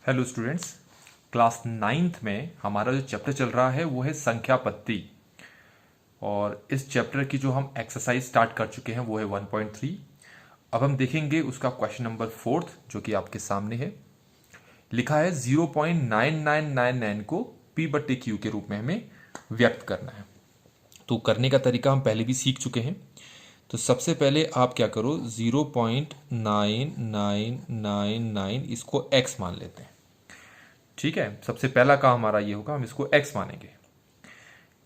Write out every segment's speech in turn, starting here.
Hello students. Class ninth में हमारा जो चैप्टर चल रहा है वो है संख्या पत्ती। और इस चैप्टर की जो हम एक्सरसाइज स्टार्ट कर चुके हैं वो है 1.3। अब हम देखेंगे उसका क्वेश्चन नंबर 4 जो कि आपके सामने है। लिखा है 0.9999 को पी बट्टे क्यू के रूप में हमें व्यक्त करना है। तो करने का तरीका हम पहले भी सीख चुके हैं। तो सबसे पहले आप क्या करो, 0.9999 इसको x मान लेते हैं। ठीक है, सबसे पहला काम हमारा ये होगा, हम इसको x मानेंगे।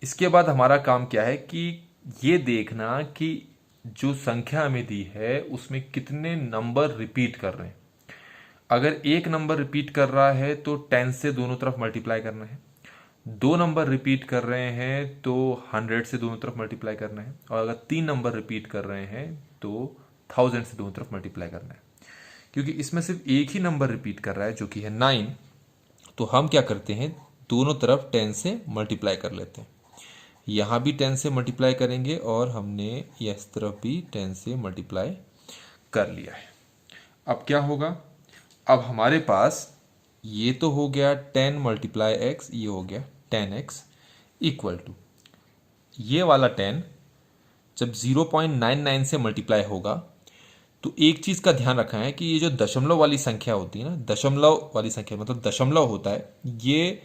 इसके बाद हमारा काम क्या है कि ये देखना कि जो संख्या हमें दी है उसमें कितने नंबर रिपीट कर रहे हैं। अगर एक नंबर रिपीट कर रहा है तो 10 से दोनों तरफ मल्टीप्लाई करना है। दो नंबर रिपीट कर रहे हैं तो 100 से दोनों तरफ मल्टीप्लाई करना है। और अगर तीन नंबर रिपीट कर रहे हैं तो 1000 से दोनों तरफ मल्टीप्लाई करना है। क्योंकि इसमें सिर्फ एक ही नंबर रिपीट कर रहा है जो कि है 9, तो हम क्या करते हैं, दोनों तरफ 10 से मल्टीप्लाई कर लेते हैं। यहाँ भी 10 से मल्टीप्लाई करेंगे और हमने इस तरफ भी 10 से मल्टीप्लाई कर लिया है। अब क्या होगा, अब हमारे पास ये तो हो गया 10 मल्टीप्लाई एक्स, ये हो गया 10x इक्वल टू ये वाला 10 जब 0.99 से मल्टीप्लाई होगा तो एक चीज़ का ध्यान रखना है कि ये जो दशमलव वाली संख्या होती है ना, दशमलव वाली संख्या मतलब दशमलव होता है, ये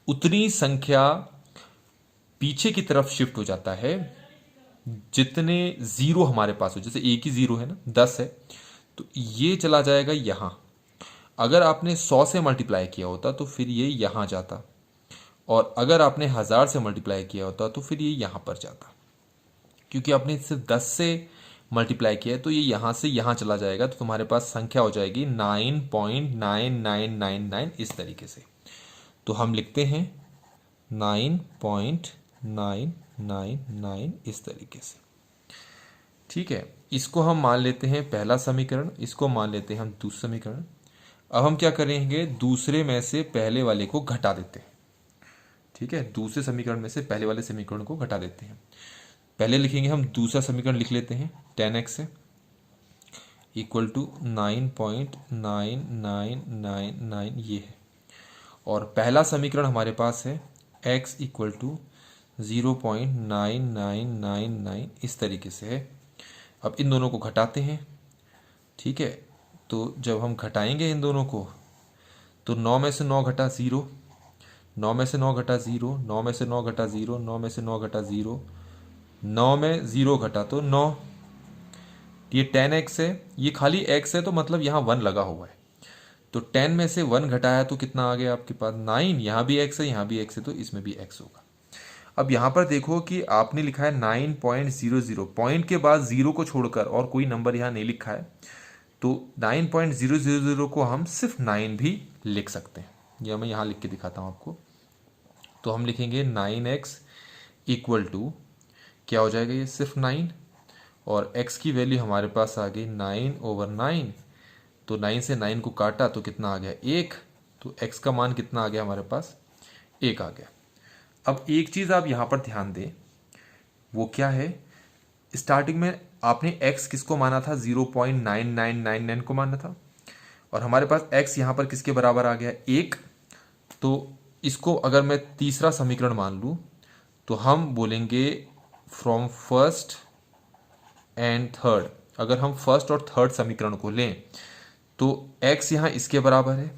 उतनी संख्या पीछे की तरफ शिफ्ट हो जाता है जितने जीरो हमारे पास हो। जैसे एक ही जीरो है ना, 10 है, तो ये चला जाएगा यहाँ। अगर आपने 100 से मल्टीप्लाई किया होता तो फिर ये यहाँ जाता, और अगर आपने 1000 से मल्टीप्लाई किया होता तो फिर ये यहाँ पर जाता। क्योंकि आपने सिर्फ 10 से मल्टीप्लाई किया है तो ये यहाँ से यहाँ चला जाएगा, तो तुम्हारे पास संख्या हो जाएगी 9.9999 इस तरीके से। तो हम लिखते हैं 9.999 इस तरीके से। ठीक है, इसको हम मान लेते हैं पहला समीकरण, इसको मान लेते हैं हम दूसरा समीकरण। अब हम क्या करेंगे, दूसरे में से पहले वाले को घटा देते हैं। ठीक है, दूसरे समीकरण में से पहले वाले समीकरण को घटा देते हैं। पहले लिखेंगे हम दूसरा समीकरण लिख लेते हैं 10x से इक्वल टू 9.9999 ये है। और पहला समीकरण हमारे पास है x इक्वल टू 0.9999 इस तरीके से है। अब इन दोनों को घटाते हैं। ठीक है, तो जब हम घटाएंगे इन दोनों को तो 9 में से 9 घटा 0, 9 में से 9 घटा 0, 9 में से 9 घटा 0, 9 में से 9 घटा 0, 9 में 0 घटा तो 9। ये 10x है, ये खाली x है तो मतलब यहाँ 1 लगा हुआ है। तो 10 में से 1 घटाया तो कितना आ गया आपके पास 9। यहाँ भी x है, यहाँ भी x है, तो इसमें भी x होगा। अब यहाँ पर देखो कि आपने लिखा है 9.00, पॉइंट के बाद 0 को छोड़कर और कोई नंबर यहाँ नहीं लिखा है, तो 9.000 को हम सिर्फ 9 भी लिख सकते हैं। यह मैं यहाँ लिख के दिखाता हूँ आपको। तो हम लिखेंगे 9x इक्वल टू क्या हो जाएगा, ये सिर्फ 9, और x की वैल्यू हमारे पास आ गई 9/9। तो 9 से 9 को काटा तो कितना आ गया 1, तो x का मान कितना आ गया हमारे पास 1 आ गया। अब एक चीज़ आप यहाँ पर ध्यान दें, वो क्या है, स्टार्टिंग में आपने x किसको माना था, 0.9999 को माना था, और हमारे पास x यहाँ पर किसके बराबर आ गया 1। तो इसको अगर मैं तीसरा समीकरण मान लूँ तो हम बोलेंगे फ्रॉम फर्स्ट एंड थर्ड। अगर हम फर्स्ट और थर्ड समीकरण को लें तो x यहाँ इसके बराबर है,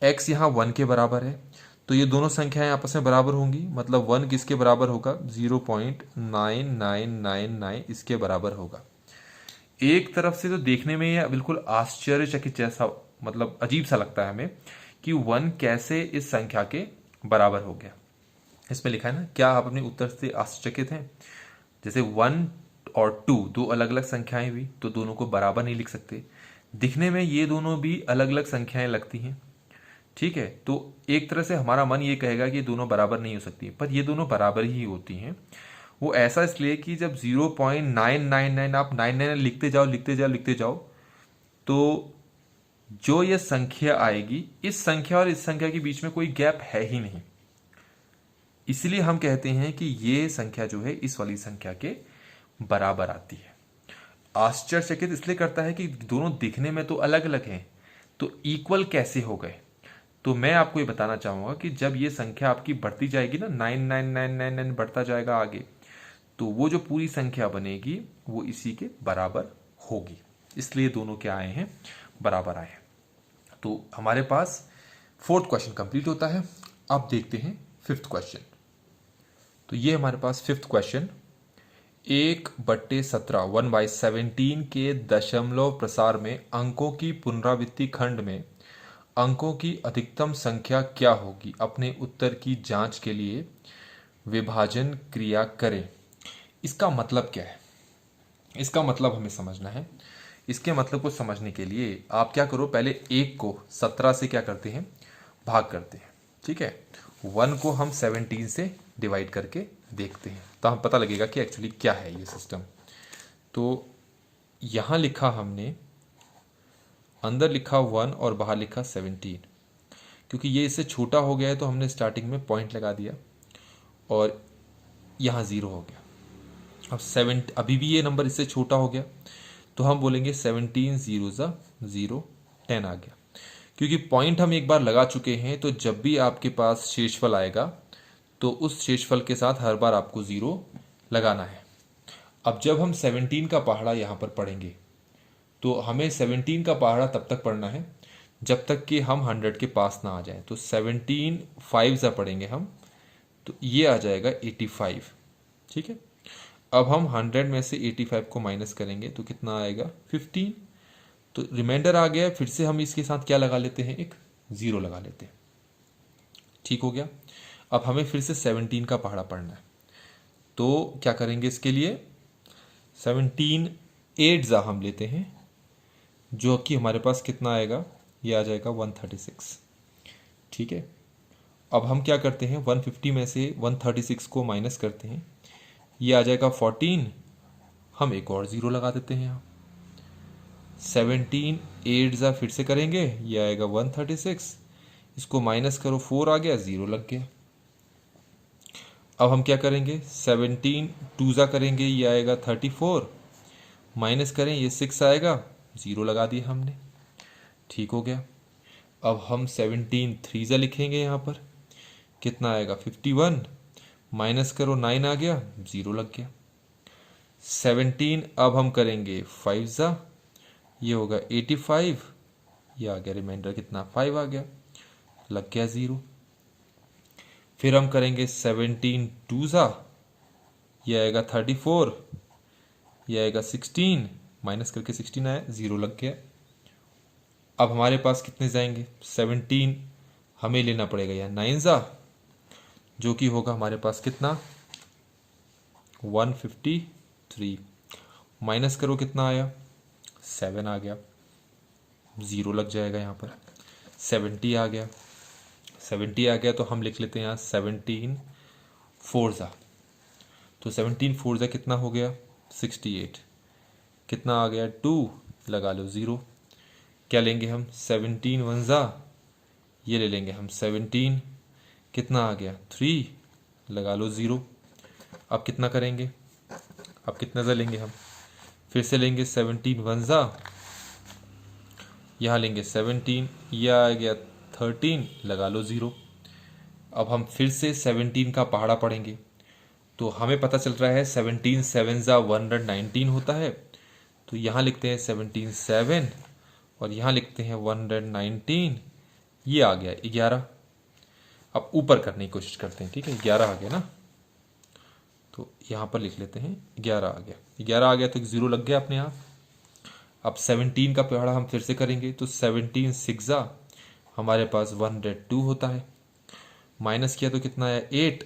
x यहाँ 1 के बराबर है, तो ये दोनों संख्याएं आपस में बराबर होंगी। मतलब 1 किसके बराबर होगा, 0.9999 इसके बराबर होगा। एक तरफ से तो देखने में यह बिल्कुल आश्चर्यचकित जैसा, मतलब अजीब सा लगता है हमें कि 1 कैसे इस संख्या के बराबर हो गया। इसमें लिखा है ना, क्या आप अपने उत्तर से आश्चर्यचकित हैं। जैसे 1 और 2 दो अलग अलग संख्याएं हुई तो दोनों को बराबर नहीं लिख सकते। दिखने में ये दोनों भी अलग अलग संख्याएं लगती हैं। ठीक है, तो एक तरह से हमारा मन ये कहेगा कि ये दोनों बराबर नहीं हो सकती, पर ये दोनों बराबर ही होती हैं। वो ऐसा इसलिए कि जब 0.999 आप 99 लिखते जाओ लिखते जाओ लिखते जाओ, तो जो ये संख्या आएगी, इस संख्या और इस संख्या के बीच में कोई गैप है ही नहीं। इसलिए हम कहते हैं कि ये संख्या जो है इस वाली संख्या के बराबर आती है। आश्चर्यचकित इसलिए करता है कि दोनों दिखने में तो अलग अलग हैं, तो इक्वल कैसे हो गए। तो मैं आपको ये बताना चाहूँगा कि जब ये संख्या आपकी बढ़ती जाएगी ना, 99999 बढ़ता जाएगा आगे, तो वो जो पूरी संख्या बनेगी वो इसी के बराबर होगी, इसलिए दोनों क्या आए हैं, बराबर आए हैं। तो हमारे पास फोर्थ क्वेश्चन कंप्लीट होता है। अब देखते हैं फिफ्थ क्वेश्चन। तो ये हमारे पास फिफ्थ क्वेश्चन, 1/17 1/17 के दशमलव प्रसार में अंकों की पुनरावृत्ति खंड में अंकों की अधिकतम संख्या क्या होगी, अपने उत्तर की जांच के लिए विभाजन क्रिया करें। इसका मतलब क्या है, इसका मतलब हमें समझना है। इसके मतलब को समझने के लिए आप क्या करो, पहले 1 को 17 से क्या करते हैं, भाग करते हैं। ठीक है, 1 को हम 17 से डिवाइड करके देखते हैं, तो हम पता लगेगा कि एक्चुअली क्या है ये सिस्टम। तो यहाँ लिखा हमने, अंदर लिखा 1 और बाहर लिखा 17, क्योंकि ये इससे छोटा हो गया है तो हमने स्टार्टिंग में पॉइंट लगा दिया और यहाँ 0 हो गया। अब 7 अभी भी ये नंबर इससे छोटा हो गया तो हम बोलेंगे 17 0 ज़ा 0 10 आ गया। क्योंकि पॉइंट हम एक बार लगा चुके हैं तो जब भी आपके पास शेषफल आएगा तो उस शेषफल के साथ हर बार आपको 0 लगाना है। अब जब हम 17 का पहाड़ा यहाँ पर पढ़ेंगे तो हमें 17 का पहाड़ा तब तक पढ़ना है जब तक कि हम 100 के पास ना आ जाए। तो 17 5 ज़ा पढ़ेंगे हम, तो ये आ जाएगा 85। ठीक है, अब हम 100 में से 85 को माइनस करेंगे तो कितना आएगा, 15। तो रिमाइंडर आ गया, फिर से हम इसके साथ क्या लगा लेते हैं, एक 0 लगा लेते हैं। ठीक हो गया। अब हमें फिर से 17 का पहाड़ा पढ़ना है, तो क्या करेंगे इसके लिए, 17 8 ज़ा हम लेते हैं, जो कि हमारे पास कितना आएगा, ये आ जाएगा 136। ठीक है, अब हम क्या करते हैं, 150 में से 136 को माइनस करते हैं, ये आ जाएगा 14। हम एक और 0 लगा देते हैं यहाँ। 17 8 ज़ा फिर से करेंगे, ये आएगा 136, इसको माइनस करो 4 आ गया, 0 लग गया। अब हम क्या करेंगे, 17 2 ज़ा करेंगे, ये आएगा 34, माइनस करें ये 6 आएगा, 0 लगा दिया हमने। ठीक हो गया। अब हम 17 3 ज़ा लिखेंगे यहाँ पर, कितना आएगा 51, माइनस करो 9 आ गया, 0 लग गया। 17 अब हम करेंगे 5 ज़ा, ये होगा 85, ये आ गया रिमाइंडर कितना 5 आ गया, लग गया 0। फिर हम करेंगे 17 2 ज़ा, ये आएगा 34, ये आएगा 16, माइनस करके 16 आया, 0 लग गया। अब हमारे पास कितने जाएंगे, 17 हमें लेना पड़ेगा यहाँ 9 ज़ा, जो कि होगा हमारे पास कितना 153, माइनस करो कितना आया 7 आ गया, 0 लग जाएगा यहाँ पर। 70 आ गया, 70 आ गया तो हम लिख लेते हैं यहाँ 17 4 ज़ा, तो 17 4 ज़ा कितना हो गया 68, कितना आ गया 2, लगा लो 0। क्या लेंगे हम 17 1 ज़ा, ये ले लेंगे हम 17, कितना आ गया 3, लगा लो 0। अब कितना करेंगे, अब कितना ज़ा लेंगे हम, फिर से लेंगे 17 1 ज़ा, यहाँ लेंगे 17, यह आ गया 13, लगा लो 0। अब हम फिर से 17 का पहाड़ा पढ़ेंगे तो हमें पता चल रहा है 17 7 ज़ा 119 होता है, तो यहाँ लिखते हैं 17 7 और यहाँ लिखते हैं 119, ये आ गया 11। अब ऊपर करने की कोशिश करते हैं, ठीक है 11 आ गया ना, तो यहाँ पर लिख लेते हैं 11 आ गया, 11 आ गया तो 0 लग गया अपने आप। अब 17 का पहाड़ा हम फिर से करेंगे तो 17 6 ज़ा हमारे पास 102 होता है, माइनस किया तो कितना आया 8,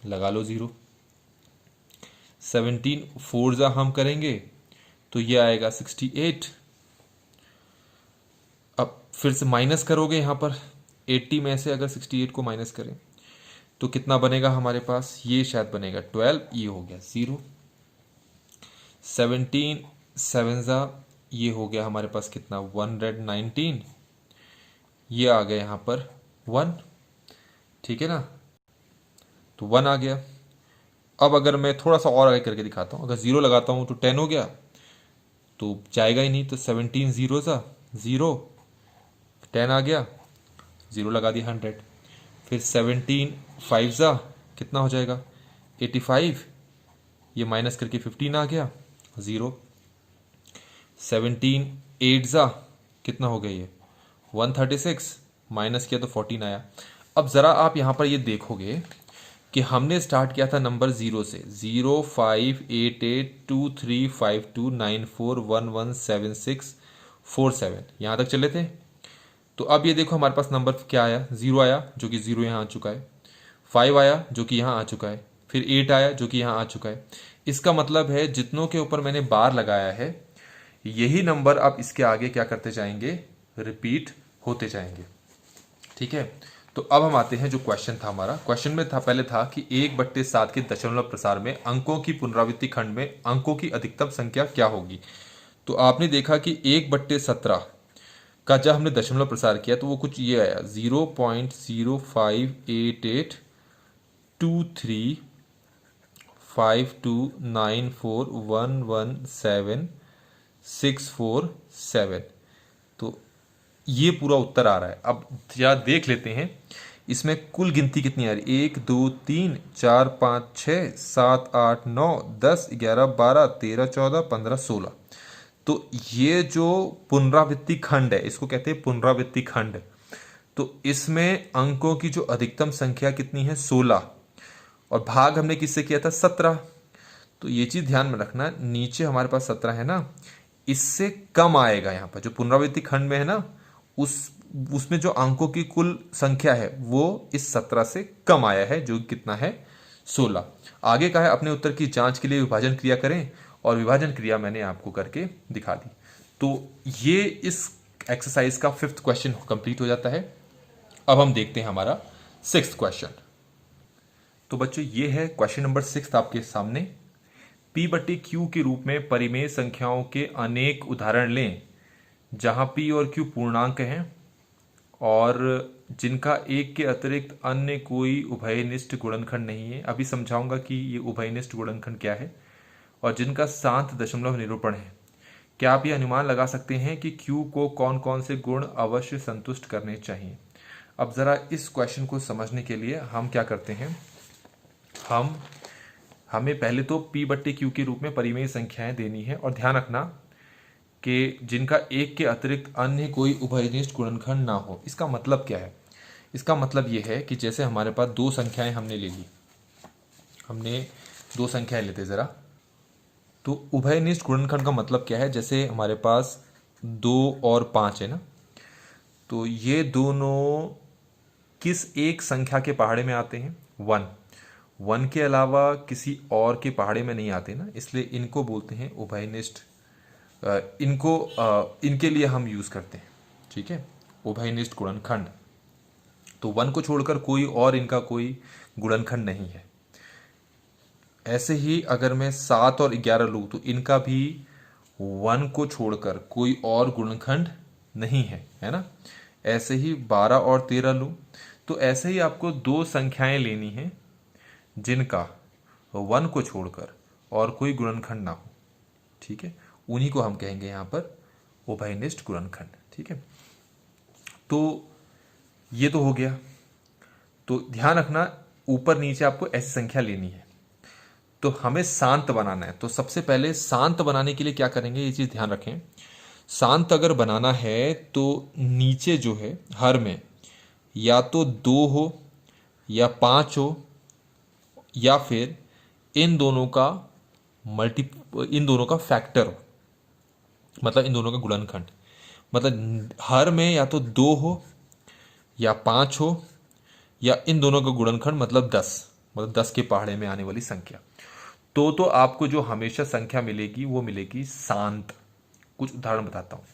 लगा लो 0। 17 4 ज़ा हम करेंगे तो ये आएगा 68। अब फिर से माइनस करोगे यहाँ पर 80 में से अगर 68 को माइनस करें तो कितना बनेगा हमारे पास, ये शायद बनेगा 12, ये हो गया 0। 17 7 ज़ा ये हो गया हमारे पास कितना 119, ये आ गया यहाँ पर 1, ठीक है ना, तो 1 आ गया। अब अगर मैं थोड़ा सा और आगे करके दिखाता हूँ, अगर 0 लगाता हूँ तो 10 हो गया, तो जाएगा ही नहीं, तो 17 0 ज़ा 0, 10 आ गया, 0 लगा दिया 100। फिर 17 5 ज़ा कितना हो जाएगा 85, ये माइनस करके 15 आ गया 0। 17 8 ज़ा कितना हो गया ये 136, माइनस किया तो 14 आया। अब ज़रा आप यहाँ पर ये देखोगे कि हमने स्टार्ट किया था नंबर 0 से, 0588235294117647, यहाँ तक चले थे। तो अब ये देखो हमारे पास नंबर क्या आया, 0 आया जो कि 0 यहाँ आ चुका है, 5 आया जो कि यहाँ आ चुका है, फिर 8 आया जो कि यहाँ आ चुका है। इसका मतलब है जितनों के ऊपर मैंने बार लगाया है यही नंबर अब इसके आगे क्या करते जाएंगे, रिपीट होते जाएंगे। ठीक है, तो अब हम आते हैं जो क्वेश्चन था हमारा। क्वेश्चन में था, पहले था कि 1/7 के दशमलव प्रसार में अंकों की पुनरावृत्ति खंड में अंकों की अधिकतम संख्या क्या होगी। तो आपने देखा कि 1/17 का जब हमने दशमलव प्रसार किया तो वो कुछ ये आया 0.0588235294117647। तो ये पूरा उत्तर आ रहा है। अब या देख लेते हैं इसमें कुल गिनती कितनी आ रही है, 1 2 3 4 5 6 7 8 9 10 11 12 13 14 15 16। तो ये जो पुनरावृत्ति खंड है इसको कहते हैं पुनरावृत्ति खंड। तो इसमें अंकों की जो अधिकतम संख्या कितनी है 16, और भाग हमने किससे किया था 17। तो ये चीज ध्यान में रखना, नीचे हमारे पास 17 है ना, इससे कम आएगा यहाँ पर जो पुनरावृत्ति खंड में है ना, उसमें जो अंकों की कुल संख्या है वो इस 17 से कम आया है जो कितना है 16। आगे का है अपने उत्तर की जांच के लिए विभाजन क्रिया करें, और विभाजन क्रिया मैंने आपको करके दिखा दी। तो ये इस एक्सरसाइज का 5th क्वेश्चन कंप्लीट हो जाता है। अब हम देखते हैं हमारा 6th क्वेश्चन। तो बच्चों ये है क्वेश्चन नंबर 6 आपके सामने। P/Q के रूप में परिमेय संख्याओं के अनेक उदाहरण लें जहां P और Q पूर्णांक हैं और जिनका एक के अतिरिक्त अन्य कोई उभयनिष्ठ गुणनखंड नहीं है। अभी समझाऊंगा कि ये उभयनिष्ठ गुणनखंड क्या है, और जिनका शांत दशमलव निरूपण है। क्या आप ये अनुमान लगा सकते हैं कि Q को कौन कौन से गुण अवश्य संतुष्ट करने चाहिए। अब जरा इस क्वेश्चन को समझने के लिए हम क्या करते हैं, हमें पहले तो P/Q के रूप में परिमेय संख्याएं देनी है, और ध्यान रखना कि जिनका एक के अतिरिक्त अन्य कोई उभयनिष्ठ गुणनखंड ना हो। इसका मतलब क्या है, इसका मतलब यह है कि जैसे हमारे पास दो संख्याएं हमने ले ली, हमने दो संख्याएं लेते जरा, तो उभयनिष्ठ गुणनखंड का मतलब क्या है, जैसे हमारे पास 2 और 5 है ना, तो ये दोनों किस एक संख्या के पहाड़े में आते हैं, 1 के अलावा किसी और के पहाड़े में नहीं आते ना, इसलिए इनको बोलते हैं उभयनिष्ठ। इनके लिए हम यूज करते हैं, ठीक है, उभयनिष्ठ गुणनखंड। तो 1 को छोड़कर कोई और इनका कोई गुणनखंड नहीं है। ऐसे ही अगर मैं 7 और 11 लूं तो इनका भी 1 को छोड़कर कोई और गुणनखंड नहीं है, है ना। ऐसे ही 12 और 13 लूं, तो ऐसे ही आपको दो संख्याएं लेनी है जिनका 1 को छोड़कर और कोई गुणनखंड ना हो, ठीक है, उन्हीं को हम कहेंगे यहां पर उभयनिष्ठ गुणनखंड। ठीक है, तो ये तो हो गया। तो ध्यान रखना ऊपर नीचे आपको ऐसी संख्या लेनी है। तो हमें शांत बनाना है, तो सबसे पहले शांत बनाने के लिए क्या करेंगे, ये चीज ध्यान रखें। शांत अगर बनाना है तो नीचे जो है हर में या तो 2 हो या 5 हो, या फिर इन दोनों का फैक्टर हो, मतलब इन दोनों का गुणनखंड। मतलब हर में या तो 2 हो या 5 हो, या इन दोनों का गुणनखंड मतलब 10, मतलब 10 के पहाड़े में आने वाली संख्या। तो आपको जो हमेशा संख्या मिलेगी वो मिलेगी शांत। कुछ उदाहरण बताता हूं।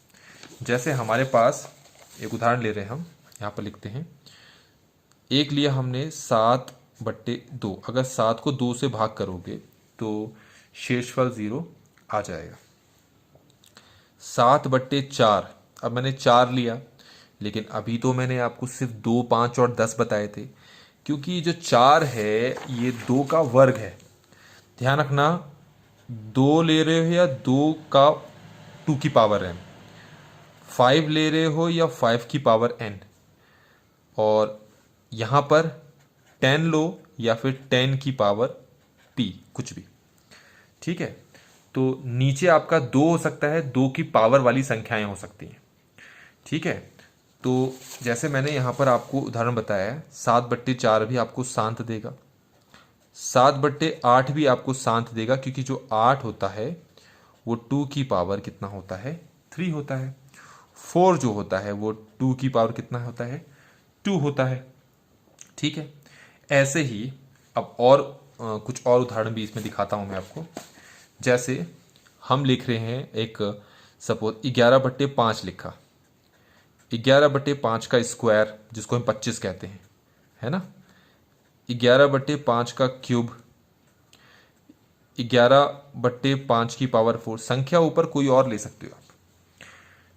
जैसे हमारे पास एक उदाहरण ले रहे हैं, हम यहां पर लिखते हैं, एक लिया हमने 7/2। अगर 7 को 2 से भाग करोगे तो शेषफल 0 आ जाएगा। 7/4, अब मैंने 4 लिया, लेकिन अभी तो मैंने आपको सिर्फ 2, 5 और 10 बताए थे, क्योंकि जो 4 है ये 2 का वर्ग है। ध्यान रखना 2 ले रहे हो या 2 का 2 की पावर n, 5 ले रहे हो या 5 की पावर n, और यहाँ पर 10 लो या फिर 10 की पावर p, कुछ भी। ठीक है, तो नीचे आपका 2 हो सकता है, 2 की पावर वाली संख्याएं हो सकती हैं। ठीक है, तो जैसे मैंने यहाँ पर आपको उदाहरण बताया है, 7/4 भी आपको शांत देगा, 7/8 भी आपको शांत देगा, क्योंकि जो 8 होता है वो 2 की पावर कितना होता है, 3 होता है। 4 जो होता है वो 2 की पावर कितना होता है, 2 होता है। ठीक है, ऐसे ही अब और कुछ और उदाहरण भी इसमें दिखाता हूं मैं आपको। जैसे हम लिख रहे हैं एक, सपोज 11/5 लिखा, 11/5 का स्क्वायर जिसको हम 25 कहते हैं, है ना, 11/5 का क्यूब, 11/5 की पावर 4। संख्या ऊपर कोई और ले सकते हो आप।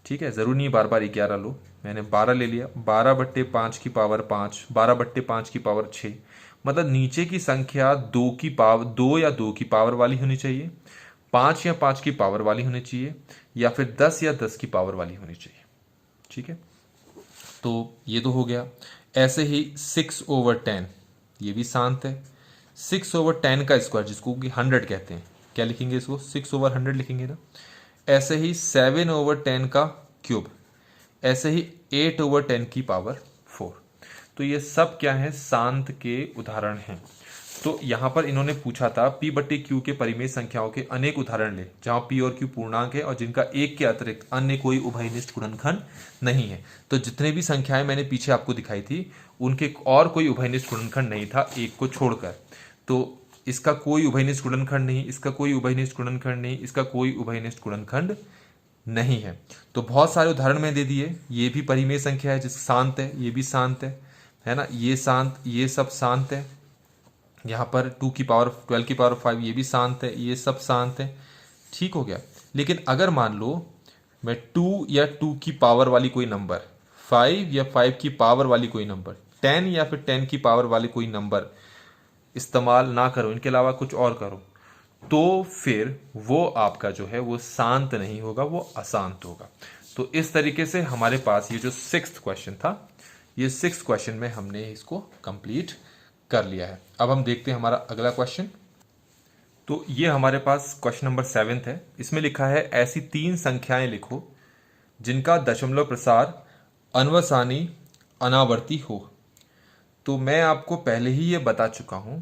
ठीक है, जरूरी नहीं बार बार 11 लो, मैंने 12 ले लिया, 12/5 की पावर 5, 12/5 की पावर 6। मतलब नीचे की संख्या 2 की पावर, 2 या 2 की पावर वाली होनी चाहिए, 5 या 5 की पावर वाली होनी चाहिए, या फिर 10 या 10 की पावर वाली होनी चाहिए। ठीक है, तो ये तो हो गया। ऐसे ही 6/10 ये भी शांत है। 6/10 का स्क्वायर जिसको कि 100 कहते हैं, क्या लिखेंगे इसको, 6/100 लिखेंगे ना। ऐसे ही 7/10 का क्यूब, ऐसे ही 8/10 की पावर 4। तो ये सब क्या है, शांत के उदाहरण हैं। तो यहां पर इन्होंने पूछा था p/q के परिमेय संख्याओं के अनेक उदाहरण ले जहां p और q पूर्णांक है और जिनका एक के अतिरिक्त अन्य कोई उभयनिष्ठ गुणनखंड नहीं है। तो जितने भी संख्याएं मैंने पीछे आपको दिखाई थी उनके और कोई उभयनिष्ठ गुणनखंड नहीं था, एक को छोड़कर। तो इसका कोई उभयनिष्ठ गुणनखंड नहीं, इसका कोई उभयनिष्ठ गुणनखंड नहीं, इसका कोई उभयनिष्ठ गुणनखंड नहीं है। तो बहुत सारे उदाहरण में दे दिए। ये भी परिमेय संख्या है जिस शांत है, ये भी शांत है ना, ये शांत, ये सब शांत है। यहाँ पर 2 की पावर 12 की पावर 5 ये भी शांत है, ये सब शांत है। ठीक हो गया। लेकिन अगर मान लो मैं 2 या 2 की पावर वाली कोई नंबर, 5 या 5 की पावर वाली कोई नंबर, 10 या फिर 10 की पावर वाले कोई नंबर इस्तेमाल ना करो, इनके अलावा कुछ और करो, तो फिर वो आपका जो है वो शांत नहीं होगा, वो अशांत होगा। तो इस तरीके से हमारे पास ये जो 6th क्वेश्चन था, ये 6th क्वेश्चन में हमने इसको कंप्लीट कर लिया है। अब हम देखते हैं हमारा अगला क्वेश्चन। तो ये हमारे पास क्वेश्चन नंबर 7 है। इसमें लिखा है ऐसी 3 संख्याएं लिखो जिनका दशमलव प्रसार अनवसानी अनावर्ती हो। तो मैं आपको पहले ही ये बता चुका हूं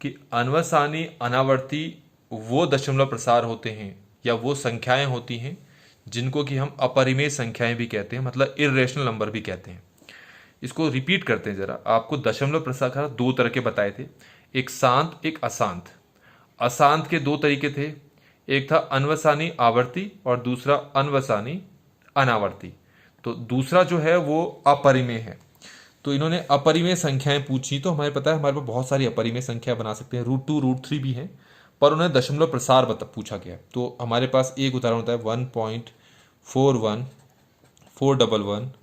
कि अनवसानी अनावर्ती वो दशमलव प्रसार होते हैं या वो संख्याएं होती हैं जिनको कि हम अपरिमेय संख्याएं भी कहते हैं, मतलब इर्रेशनल नंबर भी कहते हैं। इसको रिपीट करते हैं जरा। आपको दशमलव प्रसार 2 तरह के बताए थे, एक शांत एक अशांत। अशांत के 2 तरीके थे, एक था अनवसानी आवर्ती और दूसरा अनवसानी अनावर्ती। तो दूसरा जो है वो अपरिमेय है। तो इन्होंने अपरिमेय संख्याएं पूछी, तो हमें पता है हमारे पास बहुत सारी अपरिमेय संख्या बना सकते हैं, √2 √3 भी हैं, पर उन्हें दशमलव प्रसार पूछा गया। तो हमारे पास एक उदाहरण होता है 1.41 411 411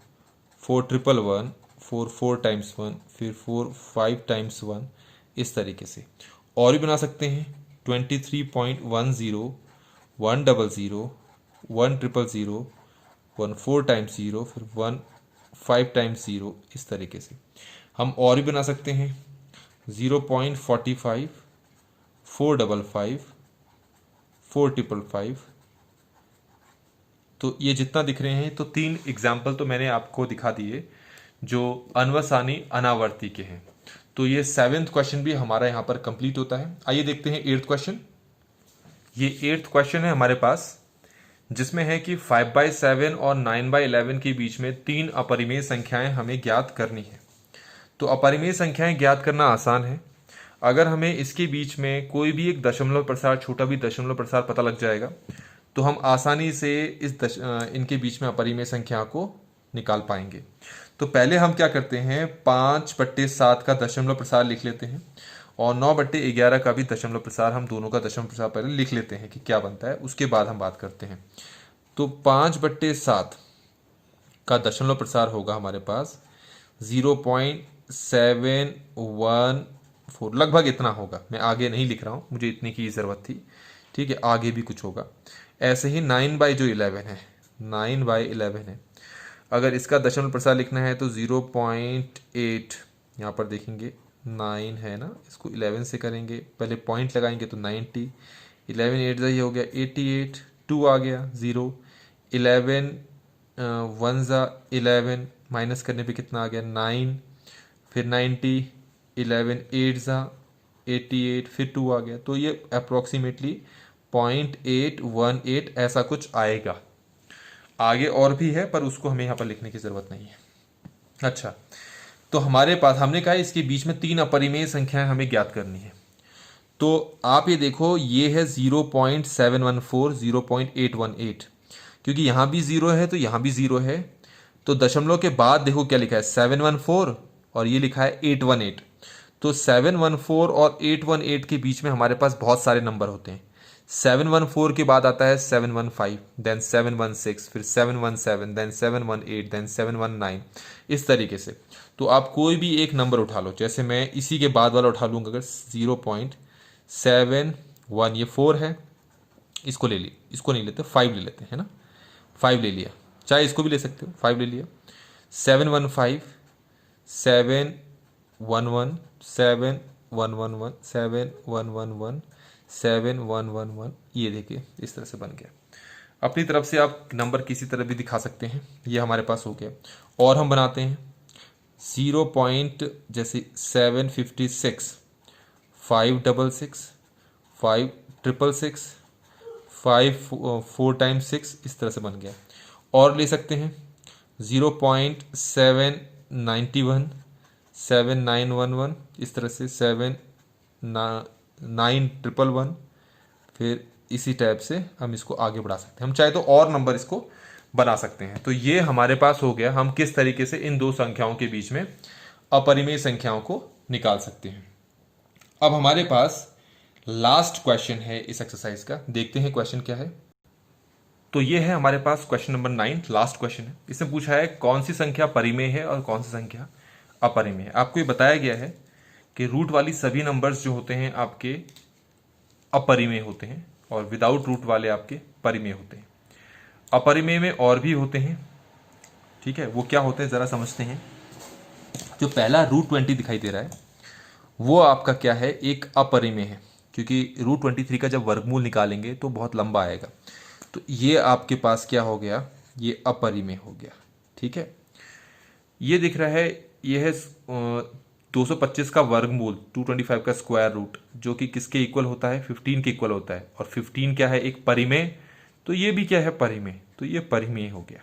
4 4 टाइम्स 1, फिर 4 5 टाइम्स 1, इस तरीके से। और भी बना सकते हैं 23.10 100 100 1 4 टाइम्स 0, फिर 1 5 टाइम्स 0, इस तरीके से। हम और भी बना सकते हैं 0.45 455 455। तो ये जितना दिख रहे हैं, तो 3 एग्जाम्पल तो मैंने आपको दिखा दिए जो अनवसानी अनावर्ती के हैं। तो ये 7th क्वेश्चन भी हमारा यहां पर कंप्लीट होता है। आइए देखते हैं 8th क्वेश्चन। ये 8th क्वेश्चन है हमारे पास, जिसमें है कि 5/7 और 9/11 के बीच में 3 अपरिमेय संख्याएं हमें ज्ञात करनी है। तो अपरिमेय संख्याएं ज्ञात करना आसान है। अगर हमें इसके बीच में कोई भी एक दशमलव प्रसार, छोटा भी दशमलव प्रसार पता लग जाएगा, तो हम आसानी से इनके बीच में अपरिमेय संख्या को निकाल पाएंगे। तो पहले हम क्या करते हैं, 5/7 का दशमलव प्रसार लिख लेते हैं और 9/11 का भी दशमलव प्रसार, हम दोनों का दशमलव प्रसार पहले लिख लेते हैं कि क्या बनता है, उसके बाद हम बात करते हैं। तो 5/7 का दशमलव प्रसार होगा हमारे पास 0.714, लगभग इतना होगा। मैं आगे नहीं लिख रहा हूं, मुझे इतने की जरूरत थी। ठीक है, आगे भी कुछ होगा। ऐसे ही 9/11 है, 9/11 है। अगर इसका दशमलव प्रसार लिखना है तो 0.8 यहाँ पर देखेंगे 9 है ना, इसको 11 से करेंगे, पहले पॉइंट लगाएंगे तो 90, 11 8 ये हो गया 88, 2 आ गया 0, 11 1 ज़ा 11 माइनस करने पे कितना आ गया 9, फिर 90, 11 8 ज़ा 88, फिर 2 आ गया। तो ये अप्रोक्सीमेटली 0.818 ऐसा कुछ आएगा। आगे और भी है पर उसको हमें यहाँ पर लिखने की ज़रूरत नहीं है। अच्छा, तो हमारे पास हमने कहा इसके बीच में 3 अपरिमेय संख्याएं हमें ज्ञात करनी है। तो आप ये देखो, ये है 0.714, 0.818, क्योंकि यहाँ भी 0 है तो यहाँ भी 0 है। तो दशमलव के बाद देखो क्या लिखा है 714 और ये लिखा है 818। तो 714 और 818 के बीच में हमारे पास बहुत सारे नंबर होते हैं। 714 के बाद आता है 715, देन 716, फिर 717, देन 718, देन 719, इस तरीके से। तो आप कोई भी एक नंबर उठा लो, जैसे मैं इसी के बाद वाला उठा लूँगा, अगर 0.71, ये 4 है, इसको ले ली, इसको नहीं लेते, 5 ले लेते हैं ना, 5 ले लिया, चाहे इसको भी ले सकते हो, 5 ले लिया, 715, 711, 7111, 7111, 7111, ये देखिए इस तरह से बन गया। अपनी तरफ से आप नंबर किसी तरह भी दिखा सकते हैं। ये हमारे पास हो गया। और हम बनाते हैं 0 पॉइंट, जैसे 756, 566, 5666, 4 टाइम्स 6, इस तरह से बन गया। और ले सकते हैं 0.791, 7911, इस तरह से 79111, फिर इसी टाइप से हम इसको आगे बढ़ा सकते हैं। हम चाहे तो और नंबर इसको बना सकते हैं। तो ये हमारे पास हो गया, हम किस तरीके से इन दो संख्याओं के बीच में अपरिमेय संख्याओं को निकाल सकते हैं। अब हमारे पास लास्ट क्वेश्चन है इस एक्सरसाइज का, देखते हैं क्वेश्चन क्या है। तो ये है हमारे पास क्वेश्चन नंबर 9, लास्ट क्वेश्चन है। इसमें पूछा है कौन सी संख्या परिमेय है और कौन सी संख्या अपरिमेय है। आपको ये बताया गया है कि रूट वाली सभी नंबर्स जो होते हैं आपके अपरिमेय होते हैं और विदाउट रूट वाले आपके परिमेय होते हैं। अपरिमेय में और भी होते हैं, ठीक है, वो क्या होते हैं जरा समझते हैं। जो पहला √20 दिखाई दे रहा है वो आपका क्या है, एक अपरिमेय है, क्योंकि √23 का जब वर्गमूल निकालेंगे तो बहुत लंबा आएगा। तो ये आपके पास क्या हो गया, ये अपरिमेय हो गया, ठीक है। ये दिख रहा है, ये है 225 का वर्गमूल, 225 का स्क्वायर रूट, जो कि किसके इक्वल होता है, 15 के इक्वल होता है। और 15 क्या है, एक परिमेय, तो ये भी क्या है, परिमेय, तो ये परिमेय हो गया।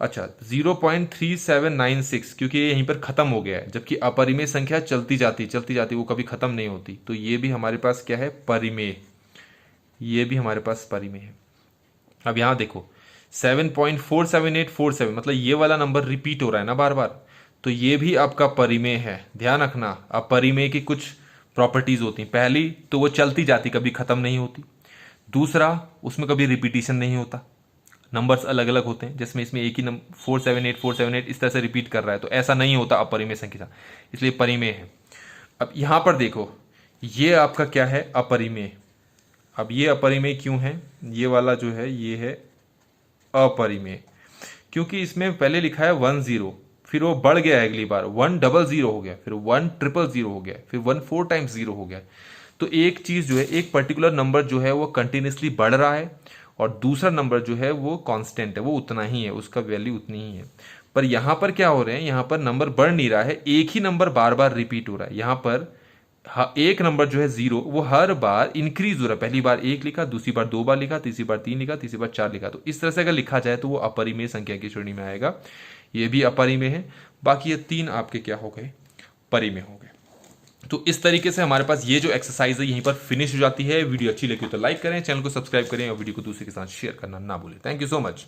अच्छा, 0.3796, क्योंकि ये यहीं पर खत्म हो गया है, जबकि अपरिमेय संख्या चलती जाती वो कभी खत्म नहीं होती, तो ये भी हमारे पास क्या है, परिमेय, ये भी हमारे पास परिमेय है। अब यहां देखो 7.47847, मतलब ये वाला नंबर रिपीट हो रहा है ना बार बार, तो ये भी आपका परिमेय है। ध्यान रखना, अपरिमेय की कुछ प्रॉपर्टीज होती हैं। पहली तो वो चलती जाती, कभी खत्म नहीं होती। दूसरा, उसमें कभी रिपीटिशन नहीं होता, नंबर्स अलग अलग होते हैं, जिसमें इसमें एक ही नंबर 478 इस तरह से रिपीट कर रहा है, तो ऐसा नहीं होता अपरिमेय संख्या, इसलिए परिमेय है। अब यहां पर देखो, ये आपका क्या है, अपरिमेय। अब ये अपरिमेय क्यों है, ये वाला जो है ये है अपरिमेय, क्योंकि इसमें पहले लिखा है 10, फिर वो बढ़ गया है, अगली बार 100 हो गया, फिर 1000 हो गया, फिर 14 टाइम्स 0 हो गया। तो एक चीज जो है, एक पर्टिकुलर नंबर जो है वो कंटिन्यूसली बढ़ रहा है और दूसरा नंबर जो है वो कांस्टेंट है, वो उतना ही है, उसका वैल्यू उतनी ही है। पर यहां पर क्या हो रहे हैं, यहां पर नंबर बढ़ नहीं रहा है, एक ही नंबर बार बार रिपीट हो रहा है। यहां पर एक नंबर जो है 0, वो हर बार इंक्रीज हो रहा है। पहली बार 1 लिखा, दूसरी बार 2 बार लिखा, तीसरी बार 3 लिखा, तीसरी बार 4 लिखा। तो इस तरह से अगर लिखा जाए तो वो अपरिमेय संख्या की श्रेणी में आएगा। ये भी अपरिमेय है। बाकी ये 3 आपके क्या हो गए, परिमेय हो गए। तो इस तरीके से हमारे पास ये जो एक्सरसाइज है यहीं पर फिनिश हो जाती है। वीडियो अच्छी लगी तो लाइक करें, चैनल को सब्सक्राइब करें और वीडियो को दूसरे के साथ शेयर करना ना भूलें। Thank you so much.